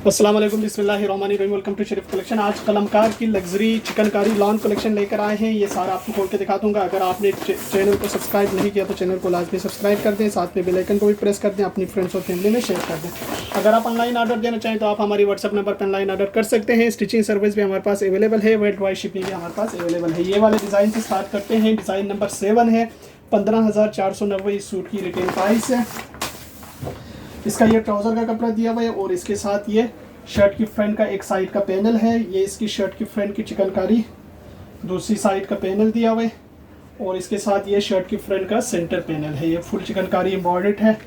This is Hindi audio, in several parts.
अस्सलाम वालेकुम, बिस्मिल्लाहिर्रहमानिर्रहीम। Welcome to Sharif collection. आज कलमकार की लग्जरी चिकनकारी लॉन कलेक्शन लेकर आए हैं। ये सारा आपको खोल के दिखा दूंगा। अगर आपने चैनल को सब्सक्राइब नहीं किया तो चैनल को लाजमी सब्सक्राइब कर दें, साथ में बेल आइकन को भी प्रेस कर दें, अपनी फ्रेंड्स और फैमिली में शेयर कर दें। अगर आप ऑनलाइन ऑर्डर देना चाहें तो आप हमारी व्हाट्सअप नंबर पर ऑनलाइन ऑर्डर कर सकते हैं। स्टिचिंग सर्विस भी हमारे पास अवेलेबल है, वर्ल्ड वाइड शिपिंग भी हमारे पास अवेलेबल है। ये वाले डिज़ाइन से स्टार्ट करते हैं। डिज़ाइन नंबर 7 है, 15,490 इस सूट की रिटेल प्राइस है। इसका ये ट्राउज़र का कपड़ा दिया हुआ है और इसके साथ ये शर्ट की फ्रंट का एक साइड का पैनल है। ये इसकी शर्ट की फ्रंट की चिकनकारी, दूसरी साइड का पैनल दिया हुआ है और इसके साथ ये शर्ट की फ्रंट का सेंटर पैनल है। ये फुल चिकनकारी एम्ब्रॉयडर्ड है,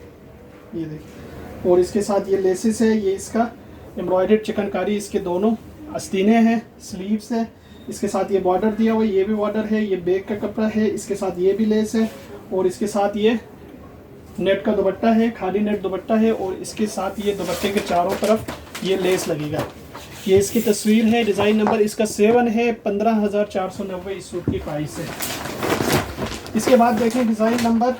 ये देखिए। और इसके साथ ये लेसिस है, ये इसका एम्ब्रॉयडर्ड चिकनकारी, इसके दोनों आस्तीने हैं, स्लीव्स है। इसके साथ ये बॉर्डर दिया हुआ है, ये भी बॉर्डर है। ये बैक का कपड़ा है, इसके साथ ये भी लेस है और इसके साथ ये नेट का दुपट्टा है, खाली नेट दुपट्टा है और इसके साथ ये दुपट्टे के चारों तरफ ये लेस लगेगा। ये इसकी तस्वीर है। डिज़ाइन नंबर इसका 7 है, 15,490 इस सूट की प्राइस है। इसके बाद देखें डिज़ाइन नंबर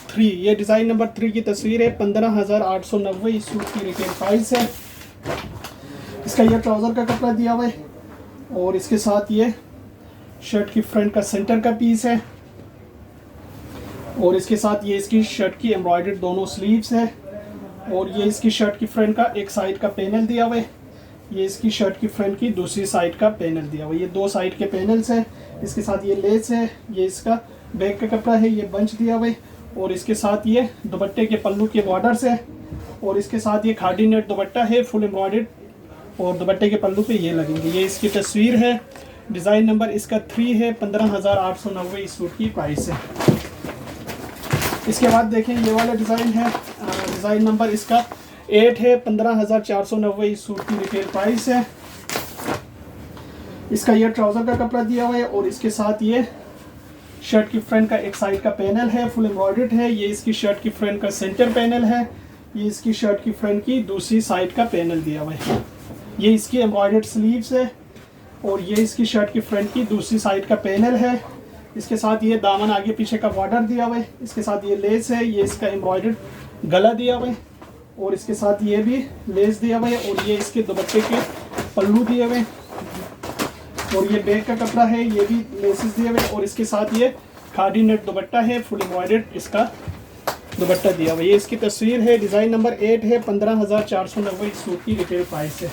3। ये डिज़ाइन नंबर 3 की तस्वीर है, 15,890 इस सूट की रिटेल प्राइस है। इसका ये ट्राउज़र का कपड़ा दिया हुआ है और इसके साथ ये शर्ट की फ्रंट का सेंटर का पीस है और इसके साथ ये इसकी शर्ट की एम्ब्रॉयडर्ड दोनों स्लीव्स है और ये इसकी शर्ट की फ्रंट का एक साइड का पैनल दिया हुआ है। ये इसकी शर्ट की फ्रंट की दूसरी साइड का पैनल दिया हुआ है। ये दो साइड के पैनल्स हैं। इसके साथ ये लेस है, ये इसका बैक का कपड़ा है, ये बंच दिया हुआ है और इसके साथ ये दुपट्टे के पल्लू के बॉर्डर्स है और इसके साथ ये खादी नेट दुपट्टा है, फुल एम्ब्रॉयडर्ड, और दुपट्टे के पल्लू पे ये लगेंगे। ये इसकी तस्वीर है। डिज़ाइन नंबर इसका 3 है, 15,890 इस सूट की प्राइस है। इसके बाद देखें ये वाला डिज़ाइन है। डिज़ाइन नंबर इसका 8 है, 15,490 इस सूट की रिटेल प्राइस है। इसका ये ट्राउज़र का कपड़ा दिया हुआ है और इसके साथ ये शर्ट की फ्रंट का एक साइड का पैनल है, फुल एम्ब्रॉयडर्ड है। ये इसकी शर्ट की फ्रंट का सेंटर पैनल है। ये इसकी शर्ट की फ्रंट की दूसरी साइड का पैनल दिया हुआ है। ये इसकी एम्ब्रॉयडर्ड स्लीव्स है और ये इसकी शर्ट की फ्रंट की दूसरी साइड का पैनल है। इसके साथ ये दामन आगे पीछे का बॉर्डर दिया हुआ है। इसके साथ ये लेस है, ये इसका एम्ब्रॉयडर्ड गला दिया हुआ है और इसके साथ ये भी लेस दिया हुआ है और ये इसके दुपट्टे के पल्लू दिए हुए और ये बैक का कपड़ा है, ये भी लेसेस दिए हुए और इसके साथ ये खादी नेट दुपट्टा है, फुल एम्ब्रॉयडर्ड इसका दुपट्टा दिया हुआ है। ये इसकी तस्वीर है। डिज़ाइन नंबर 8 है, 15,490 इस सूट की रिटेल प्राइस है।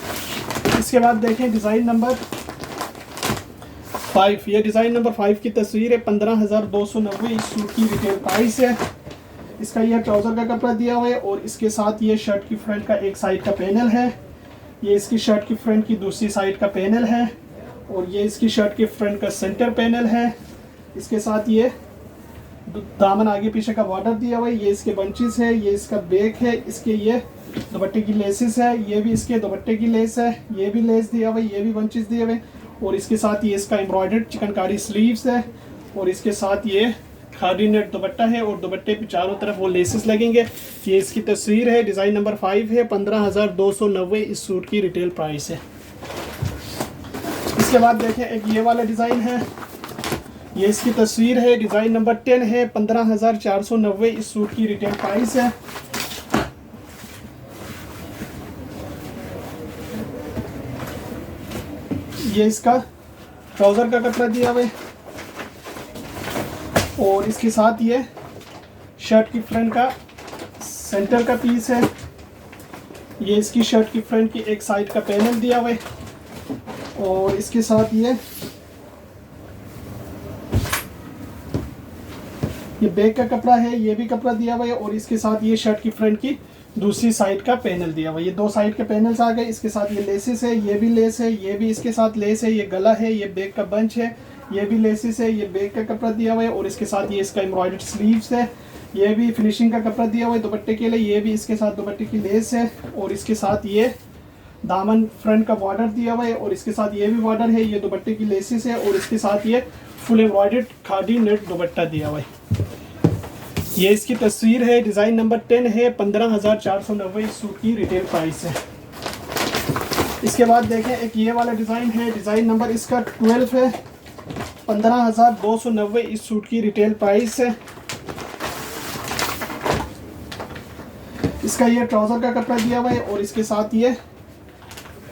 इसके बाद देखें डिज़ाइन नंबर 5। ये डिज़ाइन नंबर 5 की तस्वीर है, 15,290 इस सूट की रिटेल प्राइस है। इसका यह ट्राउज़र का कपड़ा दिया हुआ है और इसके साथ ये शर्ट की फ्रंट का एक साइड का पैनल है। ये इसकी शर्ट की फ्रंट की दूसरी साइड का पैनल है और ये इसकी शर्ट के फ्रंट का सेंटर पैनल है। इसके साथ ये दामन आगे पीछे का बॉर्डर दिया हुआ है। ये इसके बंचेस है, ये इसका बैक है, इसके ये दुपट्टे की लेसेस है, ये भी इसके दुपट्टे की लेस है, ये भी लेस दिया हुआ है, ये भी बंचेस दिए हुए और इसके साथ ये इसका एम्ब्रॉयडर्ड चिकनकारी स्लीव्स है और इसके साथ ये खादी नेट दुपट्टा है और दुपट्टे पे चारों तरफ वो लेसेस लगेंगे। ये इसकी तस्वीर है। डिज़ाइन नंबर 5 है, 15,290 इस सूट की रिटेल प्राइस है। इसके बाद देखें एक ये वाला डिज़ाइन है। ये इसकी तस्वीर है। डिज़ाइन नंबर 10 है, 15,490 इस सूट की रिटेल प्राइस है। ये इसका ट्राउज़र का कपड़ा दिया हुआ है और इसके साथ ये शर्ट की फ्रंट का सेंटर का पीस है। ये इसकी शर्ट की फ्रंट की एक साइड का पैनल दिया हुआ है और इसके साथ ये बैक का कपड़ा है, ये भी कपड़ा दिया हुआ है और इसके साथ ये शर्ट की फ्रंट की दूसरी साइड का पैनल दिया हुआ है। ये दो साइड के पैनल्स आ गए। इसके साथ ये लेसेस है, ये भी लेस है, ये भी इसके साथ लेस है, ये गला है, ये बैक का बंच है, ये भी लेसेस है, ये बैक का कपड़ा दिया हुआ है और इसके साथ ये इसका एम्ब्रॉयडर्ड स्लीव्स है। ये भी फिनिशिंग का कपड़ा दिया हुआ है दुपट्टे के लिए, ये भी इसके साथ दुपट्टे की लेस है और इसके साथ ये दामन फ्रंट का बॉर्डर दिया हुआ है और इसके साथ ये भी बॉर्डर है, ये दुपट्टे की लेसेस है और इसके साथ ये फुल एम्ब्रॉयडर्ड खादी नेट दुपट्टा दिया हुआ है। ये इसकी तस्वीर है। डिज़ाइन नंबर 10 है, 15,490 इस सूट की रिटेल प्राइस है। इसके बाद देखें एक ये वाला डिज़ाइन है। डिज़ाइन नंबर इसका 12 है, 15,290 इस सूट की रिटेल प्राइस है। इसका ये ट्राउज़र का कपड़ा दिया हुआ है और इसके साथ ये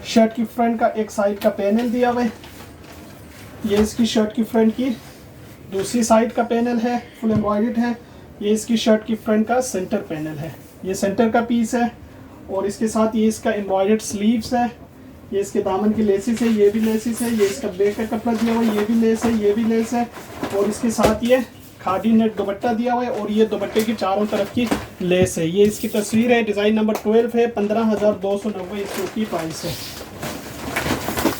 शर्ट की फ्रंट का एक साइड का पैनल दिया हुआ है। ये इसकी शर्ट की फ्रंट की दूसरी साइड का पैनल है, फुल एम्ब्रॉयडर्ड है। ये इसकी शर्ट की फ्रंट का सेंटर पैनल है, ये सेंटर का पीस है। और इसके साथ ये इसका एम्ब्रॉयडर्ड स्लीव्स है। ये इसके दामन की लेसिस है, ये भी लेसिस है। ये इसका बैक का कपड़ा दिया हुआ है, ये भी लेस है, ये भी लेस है। और इसके साथ ये खादी नेट दुपट्टा दिया हुआ है और ये दुपट्टे की चारों तरफ की लेस है। ये इसकी तस्वीर है, डिज़ाइन नंबर 12 है। 15,290 इस सूट की प्राइस है।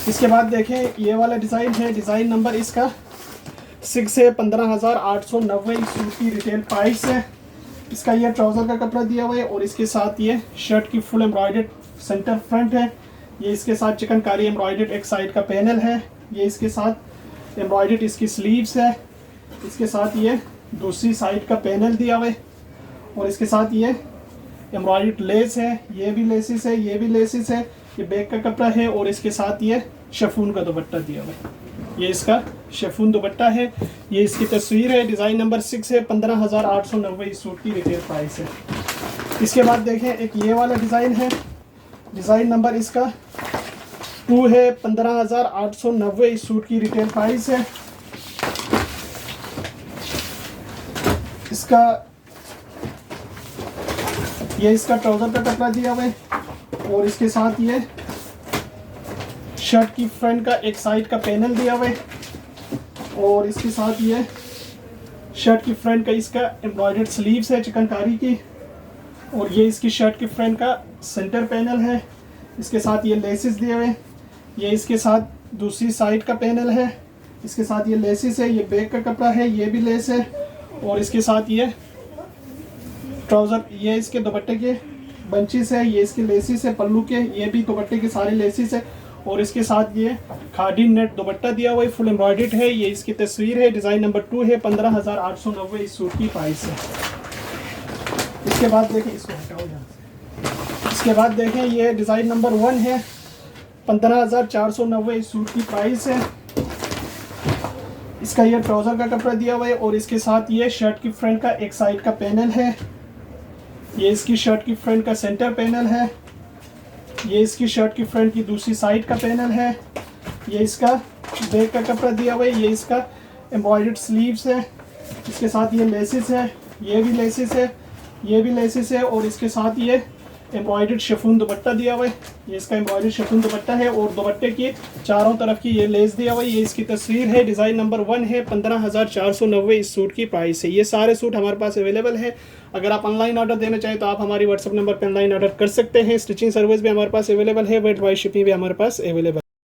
इसके बाद देखें ये वाला डिज़ाइन है, डिज़ाइन नंबर इसका 6 है। 15,890 इस सूट की रिटेल प्राइस है। इसका ये ट्राउज़र का कपड़ा दिया हुआ है और इसके साथ ये शर्ट की फुल एम्ब्रॉयडर्ड सेंटर फ्रंट है। ये इसके साथ चिकनकारी एम्ब्रॉयडर्ड एक साइड का पैनल है। ये इसके साथ एम्ब्रॉयडर्ड इसकी स्लीव्स है। इसके साथ ये दूसरी साइड का पैनल दिया हुआ है और इसके साथ ये एम्ब्रॉयडर्ड लेस है। ये भी लेसिस है, ये भी लेसिस है। ये बैक का कपड़ा है और इसके साथ ये शिफॉन का दुपट्टा दिया हुआ है। ये इसका शिफॉन दुपट्टा है। ये इसकी तस्वीर है, डिज़ाइन नंबर 6 है। 15,890 इस सूट की रिटेल प्राइस है। इसके बाद देखें एक ये वाला डिज़ाइन है, डिज़ाइन नंबर इसका 2 है। 15,890 इस सूट की रिटेल प्राइस है। इसका ये इसका ट्राउज़र का कपड़ा दिया हुआ है और इसके साथ ये शर्ट की फ्रंट का एक साइड का पैनल दिया हुआ है और इसके साथ ये शर्ट की फ्रंट का इसका एम्ब्रॉयडर्ड स्लीव्स है चिकनकारी की। और ये इसकी शर्ट की फ्रंट का सेंटर पैनल है। इसके साथ ये लेसिस दिए हुए। ये इसके साथ दूसरी साइड का पैनल है। इसके साथ ये लेसिस है। ये बैक का कपड़ा है, ये भी लेस है। और इसके साथ ये ट्राउज़र, ये इसके दुपट्टे के बंचेस है। ये इसके लेसिस है पल्लू के, ये भी दुपट्टे के सारे लेसिस है। और इसके साथ ये खादी नेट दुपट्टा दिया हुआ है, फुल एम्ब्रॉयडर्ड है। ये इसकी तस्वीर है, डिज़ाइन नंबर 2 है। 15,890 इस सूट की प्राइस है। इसके बाद देखें, इसको हटाओ यहाँ से। इसके बाद देखें ये डिज़ाइन नंबर 1 है। 15,490 इस सूट की प्राइस है। इसका ये ट्राउज़र का कपड़ा दिया हुआ है और इसके साथ ये शर्ट की फ्रंट का एक साइड का पैनल है। ये इसकी शर्ट की फ्रंट का सेंटर पैनल है। ये इसकी शर्ट की फ्रंट की दूसरी साइड का पैनल है। ये इसका बैक का कपड़ा दिया हुआ है। ये इसका एम्ब्रॉयडर्ड स्लीव्स है। इसके साथ ये लेसिस है, ये भी लेसिस है, ये भी लेसिस है। और इसके साथ ये एम्ब्रॉयडर्ड शिफॉन दुपट्टा दिया हुआ है। ये इसका एम्ब्रॉयडर्ड शिफॉन दुपट्टा है और दुपट्टे की चारों तरफ की ये लेस दिया हुआ है। ये इसकी तस्वीर है, डिज़ाइन नंबर 1 है। 15,490 इस सूट की प्राइस है। ये सारे सूट हमारे पास अवेलेबल है। अगर आप ऑनलाइन ऑर्डर देना चाहें तो आप हमारी व्हाट्सअप नंबर पर ऑनलाइन ऑर्डर कर सकते हैं। स्टिचिंग सर्विस भी हमारे पास अवेलेबल है, वर्ल्ड वाइड शिपिंग भी हमारे पास अवेलेबल